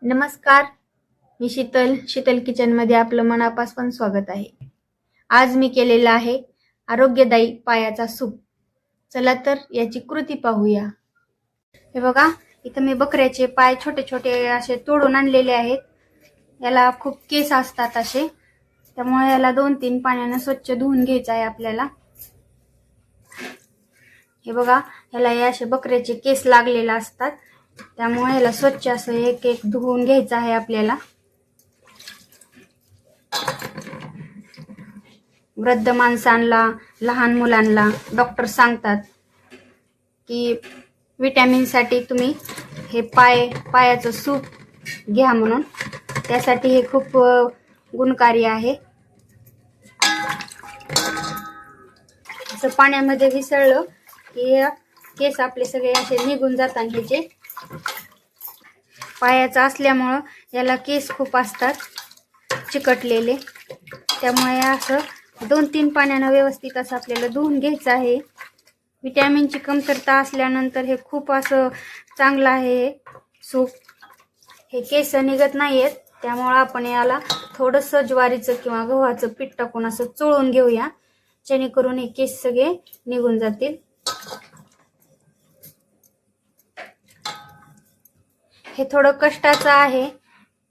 नमस्कार, मी शीतल किचनमध्ये आपलं मनापासून स्वागत आहे। आज मी केलेला आहे आरोग्यदायी पायाचा सूप। चला तर याची कृती पाहूया। हे बघा, इथं मी बकऱ्याचे पाय छोटे छोटे असे तोडून आणलेले आहेत। याला खूप केस असतात असे, त्यामुळे याला 2-3 पाण्याने स्वच्छ धुवून घ्यायचं आहे आपल्याला। हे बघा, याला हे असे बकऱ्याचे केस लागलेले असतात, त्यामुळे याला स्वच्छ असं एक एक धुवून घ्यायचं आहे आपल्याला। वृद्ध माणसांना, लहान मुलांना डॉक्टर सांगतात की विटॅमिन साठी तुम्ही हे पायाचं सूप घ्या म्हणून। त्यासाठी हे खूप गुणकारी आहे। असं पाण्यामध्ये विसळलं की केस आपले सगळे असे निघून जातात। ह्याचे पायाचा असल्यामुळे याला केस खूप असतात चिकटलेले, त्यामुळे असं 2-3 पाण्याने व्यवस्थित असं आपल्याला धुवून घ्यायचं आहे। विटॅमिनची कमतरता असल्यानंतर हे खूप असं चांगलं आहे सूप। हे केस निघत नाहीत, त्यामुळे आपण याला थोडंसं ज्वारीचं किंवा गव्हाचं पीठ टाकून असं चोळून घेऊया, जेणेकरून हे केस सगळे निघून जातील। हे थोडं कष्टाचं आहे,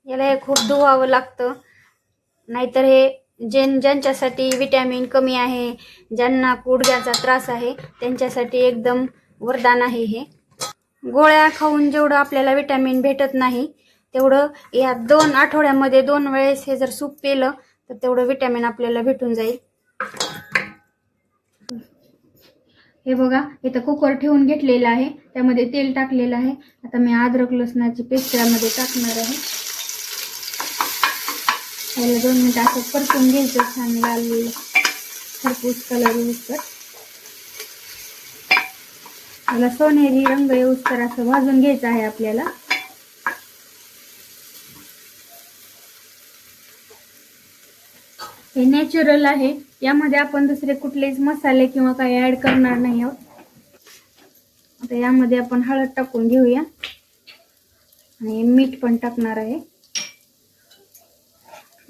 याला हे खूप धुवावं लागतं, नाहीतर हे ज्यांच्यासाठी विटॅमिन कमी आहे, ज्यांना गुडघ्याचा त्रास आहे, त्यांच्यासाठी एकदम वरदान आहे। हे गोळ्या खाऊन जेवढं आपल्याला विटॅमिन भेटत नाही, तेवढं या 2 आठवड्यामध्ये 2 वेळेस हे जर सूप पिलं तर तेवढं विटॅमिन आपल्याला भेटून जाईल। हे बघा, इथं कुकर ठेवून घेतलेला आहे, त्यामध्ये तेल टाकलेलं आहे। आता मी अद्रक लसणाची पेस्ट यामध्ये टाकणार आहे। याला 2 मिनिटं असं परतून घ्यायचं, छान लाल खरपूस कलर येऊस्तर। याला सोनेरी रंग येऊस्तर असं भाजून घ्यायचं आहे आपल्याला। हे नॅचरल आहे, यामध्ये आपण दुसरे कुठलेच मसाले किंवा काही ऍड करणार नाही आहोत। आता यामध्ये आपण हळद टाकून घेऊया आणि मीठ पण टाकणार आहे,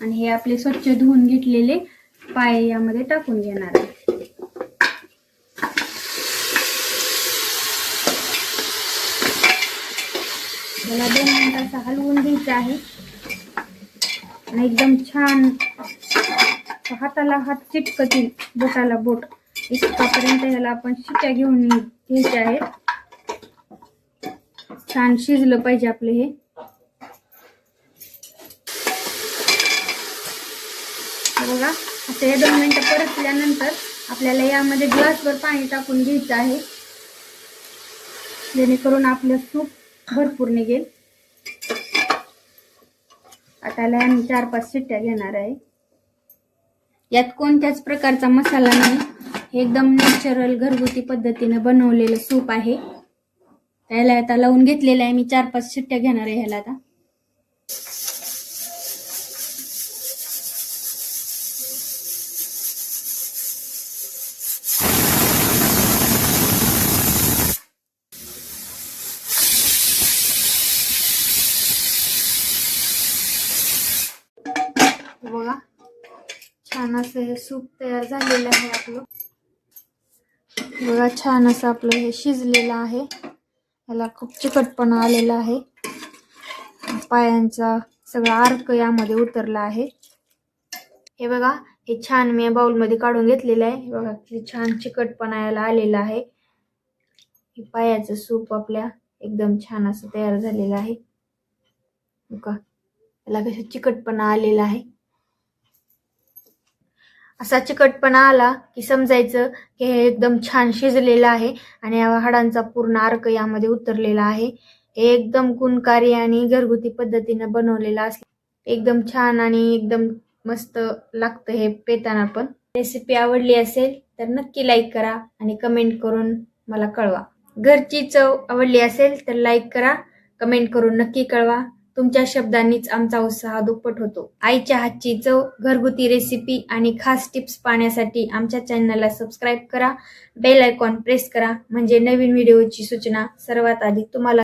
आणि हे आपले स्वच्छ धुवून घेतलेले पाय यामध्ये टाकून घेणार आहे। याला 2 मिनिटं असं हलवून घ्यायचं आहे, आणि एकदम छान हाताला हात चिटकतील, बोटाला बोट इतकापर्यंत याला आपण शिट्या घेऊन घ्यायचे आहेत। छान शिजलं पाहिजे आपलं हे। बघा, आता हे 2 मिनिटं परतल्यानंतर आपल्याला यामध्ये ग्लासभर पाणी टाकून घ्यायचं आहे, जेणेकरून आपलं सूप भरपूर निघेल। आता याला आम्ही 4-5 शिट्ट्या घेणार आहे। यात कोणत्याच प्रकारचा मसाला नाही, हे एकदम नॅचरल घरगुती पद्धतीने बनवलेलं सूप आहे। त्याला आता लावून घेतलेलं आहे, मी 4-5 शिट्ट्या घेणार आहे ह्याला आता। बघा, छान असं हे सूप तयार झालेलं आहे आपलं। बघा, छान असं आपलं हे शिजलेलं आहे, याला खूप चिकटपणा आलेला आहे, पायांचा सगळा अर्क यामध्ये उतरला आहे। हे बघा, हे छान मी बाउलमध्ये काढून घेतलेलं आहे। बघा किती छान चिकटपणा याला आलेला आहे। हे पायाचं सूप आपल्या एकदम छान असं तयार झालेलं आहे। बघा, याला कसं चिकटपणा आलेला आहे। असा चिकटपणा आला की समजायचं की हे एकदम छान शिजलेलं आहे, आणि या हाडांचा पूर्ण अर्क यामध्ये उतरलेला आहे। हे एकदम गुणकारी आणि घरगुती पद्धतीने बनवलेलं असलं एकदम छान आणि एकदम मस्त लागतं हे पेताना पण। रेसिपी आवडली असेल तर नक्की लाईक करा आणि कमेंट करून मला कळवा। घरची चव आवडली असेल तर लाईक करा, कमेंट करून नक्की कळवा। तुमच्या शब्दांनीच आमचा उत्साह दुप्पट होतो। आईच्या हातची चव, घरगुती रेसिपी आणि खास टिप्स पाहण्यासाठी आमच्या चॅनलला सबस्क्राईब करा, बेल आयकॉन प्रेस करा, म्हणजे नवीन व्हिडिओची सूचना सर्वात आधी तुम्हाला